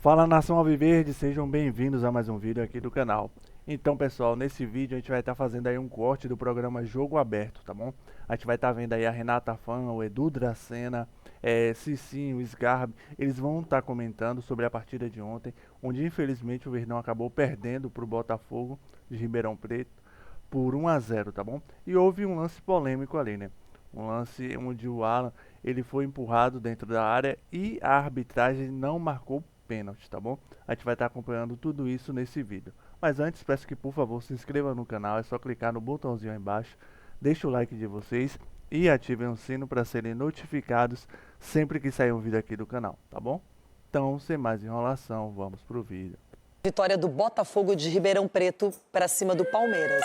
Fala nação alviverde, sejam bem-vindos a mais um vídeo aqui do canal. Então pessoal, nesse vídeo a gente vai estar fazendo aí um corte do programa Jogo Aberto, tá bom? A gente vai estar vendo aí a Renata Fã, o Edu Dracena, Cicinho, o Sgarbi, eles vão estar comentando sobre a partida de ontem, onde infelizmente o Verdão acabou perdendo para o Botafogo de Ribeirão Preto por 1 a 0, tá bom? E houve um lance polêmico ali, né? Um lance onde o Alan, ele foi empurrado dentro da área e a arbitragem não marcou pênalti, tá bom? A gente vai estar acompanhando tudo isso nesse vídeo. Mas antes, peço que por favor se inscreva no canal, é só clicar no botãozinho aí embaixo, deixe o like de vocês e ativem o sino para serem notificados sempre que sair um vídeo aqui do canal, tá bom? Então, sem mais enrolação, vamos pro vídeo. Vitória do Botafogo de Ribeirão Preto para cima do Palmeiras.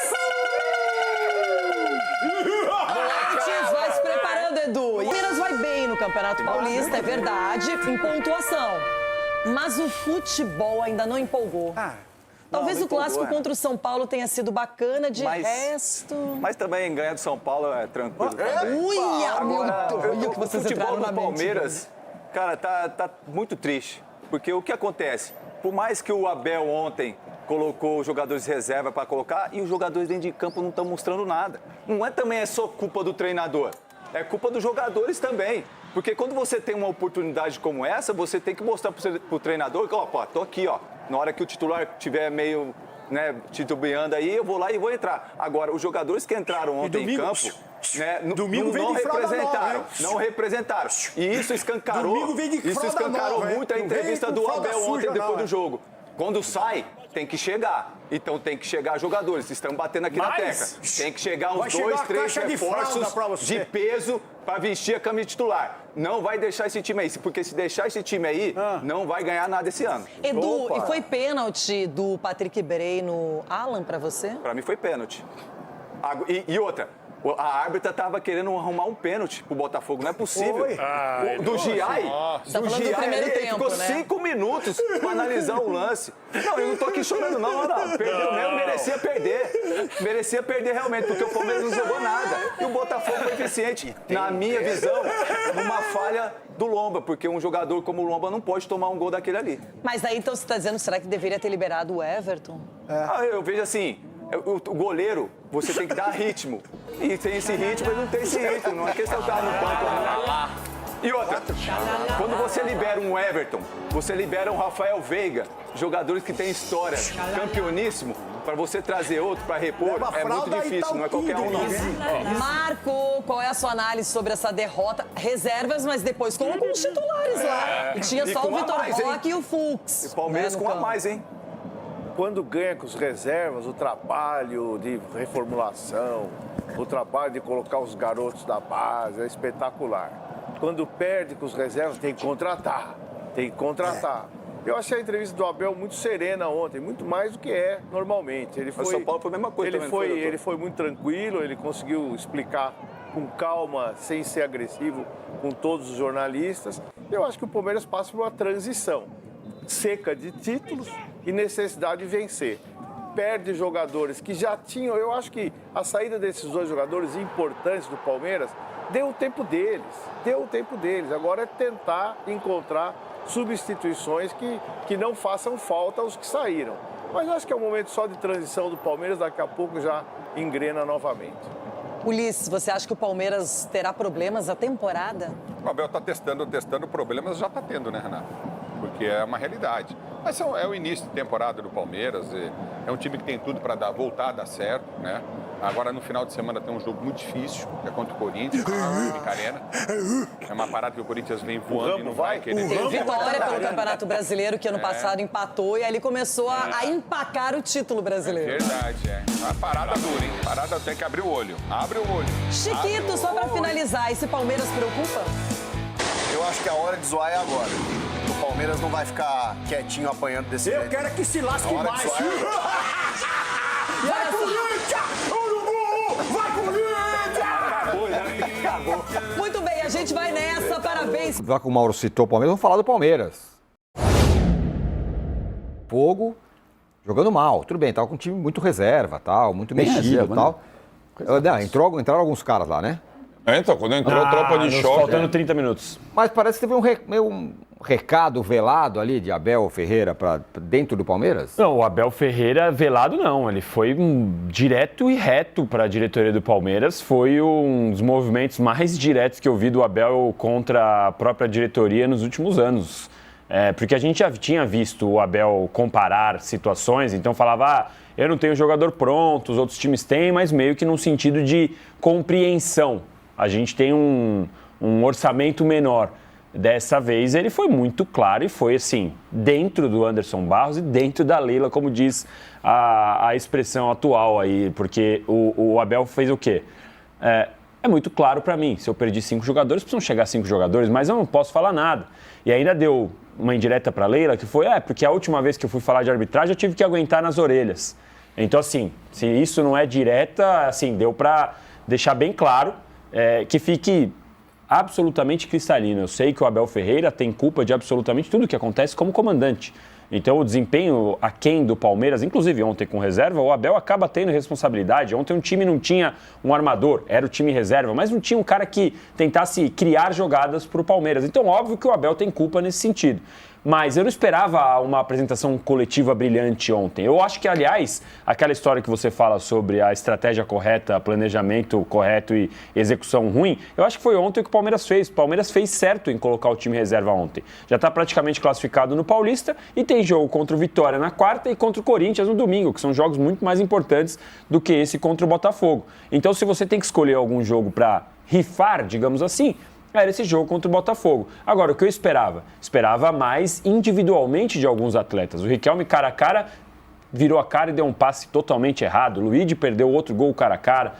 Antes, vai se preparando, Edu. O Palmeiras vai bem no Campeonato Paulista, é verdade, em pontuação. Mas o futebol ainda não empolgou. Talvez o clássico contra o São Paulo tenha sido bacana, de resto... Mas também ganhar do São Paulo é tranquilo. Uia, meu Deus! O futebol do Palmeiras, cara, tá muito triste. Porque o que acontece? Por mais que o Abel ontem colocou os jogadores de reserva para colocar, e os jogadores dentro de campo não estão mostrando nada. Não é também só culpa do treinador, é culpa dos jogadores também. Porque quando você tem uma oportunidade como essa, você tem que mostrar pro treinador que, ó, pô, tô aqui, ó. Na hora que o titular estiver meio, né, titubeando aí, eu vou lá e vou entrar. Agora, os jogadores que entraram ontem em campo, né, não representaram. E isso escancarou muito a entrevista do Abel ontem depois do jogo. Quando sai, tem que chegar. Então tem que chegar jogadores, estão batendo aqui na tecla. Tem que chegar uns 2, 3 reforços de peso para vestir a camisa titular. Não vai deixar esse time aí, porque se deixar esse time aí, não vai ganhar nada esse ano. Edu, e foi pênalti do Patrick Bray no Alan para você? Para mim foi pênalti. E outra, a árbitra estava querendo arrumar um pênalti pro Botafogo, não é possível. Do Giai, ele ficou 5 minutos para analisar o lance. Não, eu não tô aqui chorando não. Perdeu mesmo, merecia perder. Merecia perder realmente, porque o Palmeiras não jogou nada. E o Botafogo foi eficiente, na minha visão, numa falha do Lomba, porque um jogador como o Lomba não pode tomar um gol daquele ali. Mas aí então você está dizendo, será que deveria ter liberado o Everton? Eu vejo assim, o goleiro, você tem que dar ritmo. E sem esse ritmo, ele não tem esse ritmo. Não é questão de estar no banco. Não. E outra, quando você libera um Everton, você libera um Rafael Veiga, jogadores que têm história, campeoníssimo, para você trazer outro para repor, é muito difícil, não é qualquer um não. Marco, qual é a sua análise sobre essa derrota? Reservas, mas depois com alguns titulares lá. E tinha só o Vitor Roque e o Fux. E o Palmeiras com a mais, hein? Quando ganha com os reservas, o trabalho de reformulação, o trabalho de colocar os garotos da base é espetacular. Quando perde com os reservas, tem que contratar. Eu achei a entrevista do Abel muito serena ontem, muito mais do que é normalmente. O São Paulo foi a mesma coisa ele foi muito tranquilo, ele conseguiu explicar com calma, sem ser agressivo com todos os jornalistas. Eu acho que o Palmeiras passa por uma transição seca de títulos e necessidade de vencer. Perde jogadores que já tinham... Eu acho que a saída desses dois jogadores importantes do Palmeiras deu o tempo deles. Agora é tentar encontrar substituições que não façam falta aos que saíram. Mas eu acho que é um momento só de transição do Palmeiras, daqui a pouco já engrena novamente. Ulisses, você acha que o Palmeiras terá problemas a temporada? O Abel está testando, problemas já está tendo, né, Renato? Porque é uma realidade. Mas é o início de temporada do Palmeiras, é um time que tem tudo para voltar a dar certo, né? Agora, no final de semana, tem um jogo muito difícil, que é contra o Corinthians, na Arena. É uma parada que o Corinthians vem voando e não vai querer... Tem vitória pelo Campeonato Brasileiro, que ano passado empatou, e aí ele começou a empacar o título brasileiro. É verdade, Uma parada dura, hein? Parada tem que abrir o olho. Abre o olho. Chiquito, só para finalizar, esse Palmeiras preocupa? Eu acho que a hora de zoar é agora. O Palmeiras não vai ficar quietinho apanhando desse jeito. Eu quero que se lasque mais. Vai, Corinthians! Urubu! Vai, Corinthians! Acabou. Muito bem, a gente vai nessa. Parabéns. Já que o Mauro citou o Palmeiras, vamos falar do Palmeiras. Fogo jogando mal. Tudo bem, tava com um time muito reserva, tal, muito mexido e tal. Né? Entraram alguns caras lá, né? Então, quando entrou a tropa de choque... Faltando 30 minutos. Mas parece que teve um recado velado ali de Abel Ferreira para dentro do Palmeiras? Não, o Abel Ferreira velado não. Ele foi direto e reto para a diretoria do Palmeiras. Foi um dos movimentos mais diretos que eu vi do Abel contra a própria diretoria nos últimos anos. Porque a gente já tinha visto o Abel comparar situações, então falava, eu não tenho jogador pronto, os outros times têm, mas meio que num sentido de compreensão. A gente tem um orçamento menor. Dessa vez ele foi muito claro e foi assim, dentro do Anderson Barros e dentro da Leila, como diz a expressão atual aí, porque o Abel fez o quê? É muito claro para mim, se eu perdi 5 jogadores, precisam chegar 5 jogadores, mas eu não posso falar nada. E ainda deu uma indireta para Leila, que foi, porque a última vez que eu fui falar de arbitragem eu tive que aguentar nas orelhas. Então assim, se isso não é direta, assim, deu para deixar bem claro que fique absolutamente cristalino. Eu sei que o Abel Ferreira tem culpa de absolutamente tudo que acontece como comandante. Então o desempenho aquém do Palmeiras, inclusive ontem com reserva, o Abel acaba tendo responsabilidade. Ontem o time não tinha um armador, era o time reserva, mas não tinha um cara que tentasse criar jogadas para o Palmeiras. Então óbvio que o Abel tem culpa nesse sentido. Mas eu não esperava uma apresentação coletiva brilhante ontem. Eu acho que, aliás, aquela história que você fala sobre a estratégia correta, planejamento correto e execução ruim, eu acho que foi ontem o que o Palmeiras fez. O Palmeiras fez certo em colocar o time reserva ontem. Já está praticamente classificado no Paulista e tem jogo contra o Vitória na quarta e contra o Corinthians no domingo, que são jogos muito mais importantes do que esse contra o Botafogo. Então, se você tem que escolher algum jogo para rifar, digamos assim, era esse jogo contra o Botafogo. Agora, o que eu esperava? Esperava mais individualmente de alguns atletas. O Riquelme, cara a cara, virou a cara e deu um passe totalmente errado. O Luigi perdeu outro gol cara a cara.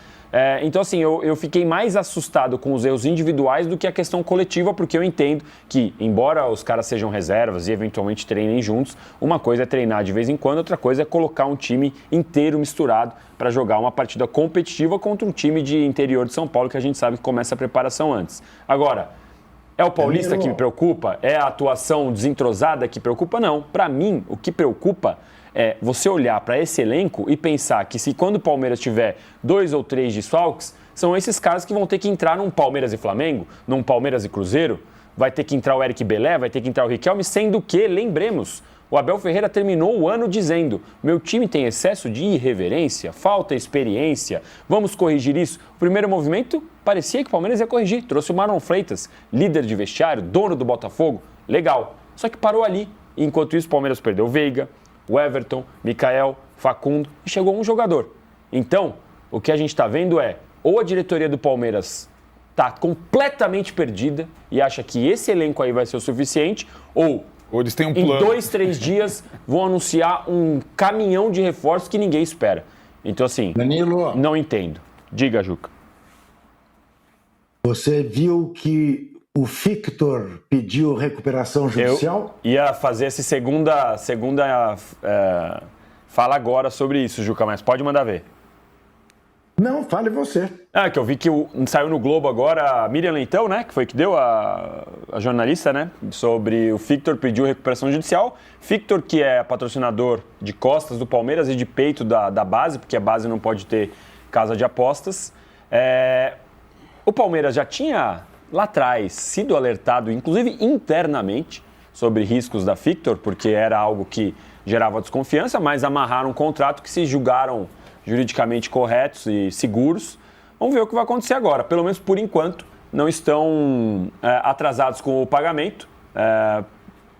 Então, assim, eu fiquei mais assustado com os erros individuais do que a questão coletiva, porque eu entendo que, embora os caras sejam reservas e eventualmente treinem juntos, uma coisa é treinar de vez em quando, outra coisa é colocar um time inteiro misturado para jogar uma partida competitiva contra um time de interior de São Paulo, que a gente sabe que começa a preparação antes. Agora, é o Paulista que me preocupa? É a atuação desentrosada que preocupa? Não. Para mim, o que preocupa é você olhar para esse elenco e pensar que se quando o Palmeiras tiver 2 ou 3 desfalques, são esses caras que vão ter que entrar num Palmeiras e Flamengo, num Palmeiras e Cruzeiro, vai ter que entrar o Eric Belé, vai ter que entrar o Riquelme, sendo que, lembremos, o Abel Ferreira terminou o ano dizendo: meu time tem excesso de irreverência, falta experiência, vamos corrigir isso. O primeiro movimento parecia que o Palmeiras ia corrigir, trouxe o Marlon Freitas, líder de vestiário, dono do Botafogo, legal, só que parou ali. Enquanto isso, o Palmeiras perdeu o Veiga, o Everton, Michael, Facundo e chegou um jogador. Então, o que a gente está vendo é, ou a diretoria do Palmeiras está completamente perdida e acha que esse elenco aí vai ser o suficiente, ou eles têm um plano. Em 2, 3 dias vão anunciar um caminhão de reforços que ninguém espera. Então, assim, Danilo, não entendo. Diga, Juca. Você viu que o Victor pediu recuperação judicial? Eu ia fazer essa segunda fala agora sobre isso, Juca, mas pode mandar ver. Não, fale você. Que eu vi que saiu no Globo agora a Miriam Leitão, né? Que foi que deu a jornalista, né? Sobre o Victor pediu recuperação judicial. Victor, que é patrocinador de costas do Palmeiras e de peito da base, porque a base não pode ter casa de apostas. O Palmeiras já tinha lá atrás sido alertado, inclusive internamente, sobre riscos da Victor, porque era algo que gerava desconfiança, mas amarraram um contrato que se julgaram juridicamente corretos e seguros. Vamos ver o que vai acontecer agora. Pelo menos por enquanto, não estão atrasados com o pagamento,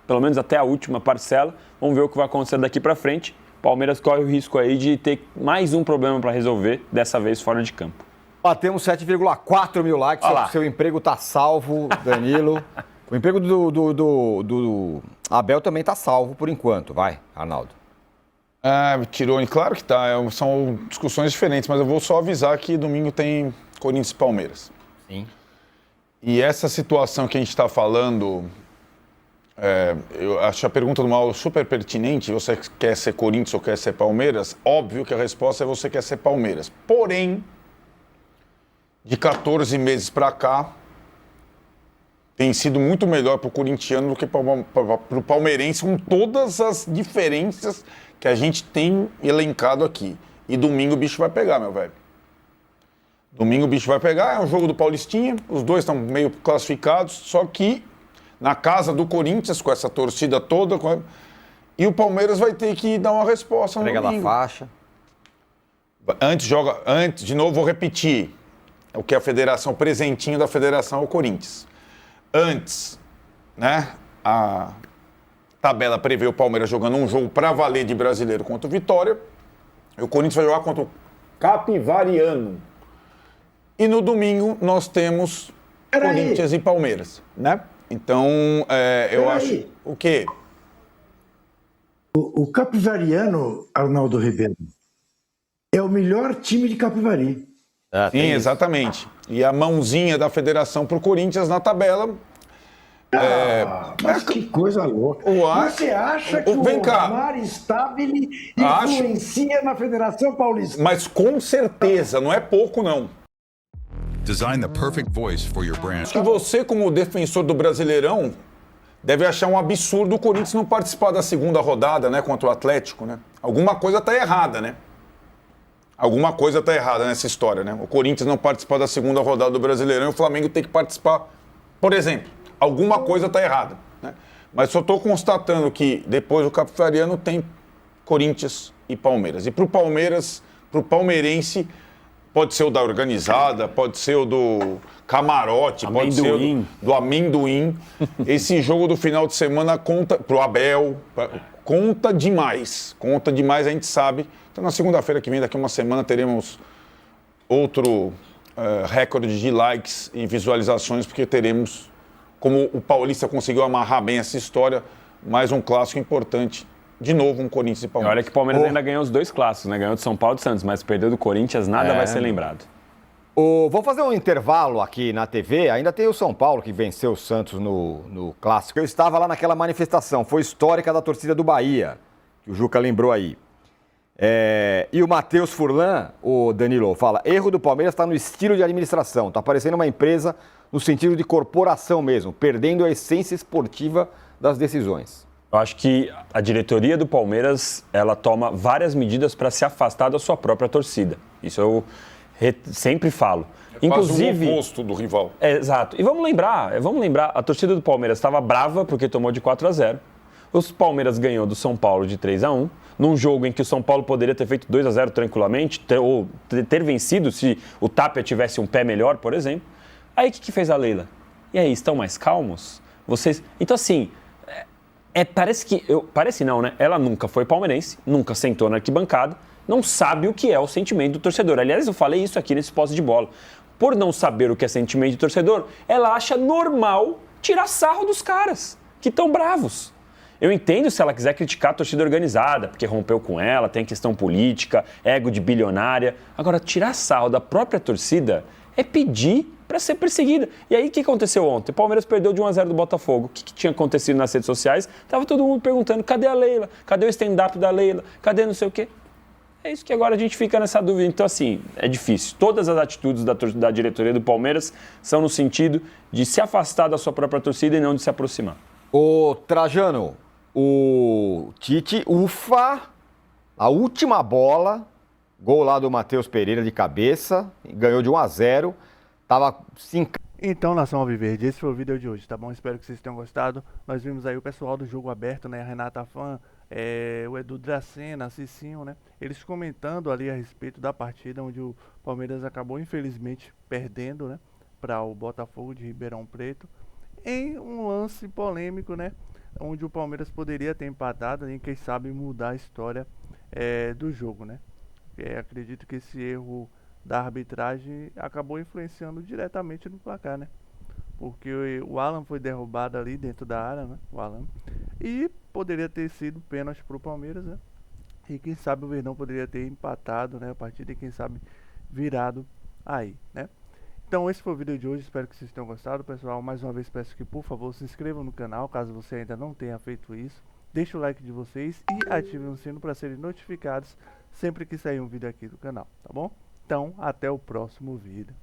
pelo menos até a última parcela. Vamos ver o que vai acontecer daqui para frente. Palmeiras corre o risco aí de ter mais um problema para resolver, dessa vez fora de campo. Batemos 7,4 mil likes, seu emprego tá salvo, Danilo. O emprego do Abel também tá salvo por enquanto, vai, Arnaldo. Tirone, claro que tá, são discussões diferentes, mas eu vou só avisar que domingo tem Corinthians e Palmeiras. Sim. E essa situação que a gente está falando, eu acho a pergunta do Mauro super pertinente. Você quer ser Corinthians ou quer ser Palmeiras? Óbvio que a resposta é você quer ser Palmeiras. Porém, de 14 meses para cá, tem sido muito melhor para o corintiano do que para o palmeirense, com todas as diferenças que a gente tem elencado aqui. E domingo o bicho vai pegar, meu velho. Domingo o bicho vai pegar, é um jogo do Paulistinha, os dois estão meio classificados, só que na casa do Corinthians, com essa torcida toda, e o Palmeiras vai ter que dar uma resposta no domingo. Prega da faixa. Antes, de novo, vou repetir, o que a federação, presentinho da federação é o Corinthians. Antes, né, a tabela prevê o Palmeiras jogando um jogo para valer de brasileiro contra o Vitória, e o Corinthians vai jogar contra o Capivariano. E no domingo nós temos Corinthians e Palmeiras, né? Então, eu acho... O quê? O Capivariano, Arnaldo Ribeiro, é o melhor time de Capivari. Sim, exatamente. E a mãozinha da federação pro Corinthians na tabela... Mas que coisa louca. Você acha que o Osmar Stabile influencia na Federação Paulista? Mas com certeza, não é pouco, não. Design the perfect voice for your brand. Acho que você, como defensor do Brasileirão, deve achar um absurdo o Corinthians não participar da segunda rodada, né, contra o Atlético, né? Alguma coisa tá errada, né? Alguma coisa tá errada nessa história, né? O Corinthians não participar da segunda rodada do Brasileirão e o Flamengo tem que participar, por exemplo. Alguma coisa está errada, né? Mas só estou constatando que depois do Capivariano tem Corinthians e Palmeiras. E para o Palmeiras, para o palmeirense, pode ser o da organizada, pode ser o do camarote, pode ser o do amendoim. Esse jogo do final de semana conta para o Abel, conta demais. Conta demais, a gente sabe. Então na segunda-feira que vem, daqui a uma semana, teremos outro recorde de likes e visualizações, porque teremos... Como o Paulista conseguiu amarrar bem essa história, mais um clássico importante. De novo, um Corinthians e Palmeiras. Olha que o Palmeiras ainda ganhou os dois clássicos, né? Ganhou do São Paulo e do Santos, mas perdeu do Corinthians, nada vai ser lembrado. Vou fazer um intervalo aqui na TV. Ainda tem o São Paulo que venceu o Santos no clássico. Eu estava lá naquela manifestação, foi histórica da torcida do Bahia, que o Juca lembrou aí. E o Matheus Furlan, o Danilo, fala: erro do Palmeiras está no estilo de administração, está parecendo uma empresa no sentido de corporação mesmo, perdendo a essência esportiva das decisões. Eu acho que a diretoria do Palmeiras, ela toma várias medidas para se afastar da sua própria torcida. Isso eu sempre falo. Inclusive, o oposto do rival. Exato. E vamos lembrar, a torcida do Palmeiras estava brava porque tomou de 4-0. O Palmeiras ganhou do São Paulo de 3-1, num jogo em que o São Paulo poderia ter feito 2-0 tranquilamente, ou ter vencido se o Tapia tivesse um pé melhor, por exemplo. Aí o que fez a Leila? E aí, estão mais calmos? Vocês... Então, assim, parece não, né? Ela nunca foi palmeirense, nunca sentou na arquibancada, não sabe o que é o sentimento do torcedor. Aliás, eu falei isso aqui nesse posse de bola. Por não saber o que é sentimento do torcedor, ela acha normal tirar sarro dos caras que estão bravos. Eu entendo se ela quiser criticar a torcida organizada, porque rompeu com ela, tem questão política, ego de bilionária. Agora, tirar sarro da própria torcida é pedir para ser perseguida. E aí, o que aconteceu ontem? O Palmeiras perdeu de 1-0 do Botafogo. O que tinha acontecido nas redes sociais? Tava todo mundo perguntando, cadê a Leila? Cadê o stand-up da Leila? Cadê não sei o quê? É isso que agora a gente fica nessa dúvida. Então, assim, é difícil. Todas as atitudes da diretoria do Palmeiras são no sentido de se afastar da sua própria torcida e não de se aproximar. Ô, Trajano, o Tite ufa a última bola, gol lá do Matheus Pereira de cabeça, ganhou de 1-0. Então, nação alviverde, esse foi o vídeo de hoje, tá bom? Espero que vocês tenham gostado. Nós vimos aí o pessoal do Jogo Aberto, né? A Renata Fã, o Edu Dracena, a Cicinho, né? Eles comentando ali a respeito da partida onde o Palmeiras acabou, infelizmente, perdendo, né? Para o Botafogo de Ribeirão Preto. Em um lance polêmico, né? Onde o Palmeiras poderia ter empatado e, quem sabe, mudar a história do jogo, né? Acredito que esse erro da arbitragem acabou influenciando diretamente no placar, né? Porque o Alan foi derrubado ali dentro da área, né? O Alan. E poderia ter sido pênalti para o Palmeiras, né? E quem sabe o Verdão poderia ter empatado, né? A partida e quem sabe virado aí, né? Então esse foi o vídeo de hoje, espero que vocês tenham gostado, pessoal. Mais uma vez peço que, por favor, se inscrevam no canal, caso você ainda não tenha feito isso. Deixe o like de vocês e ativem o sino para serem notificados sempre que sair um vídeo aqui do canal, tá bom? Então, até o próximo vídeo.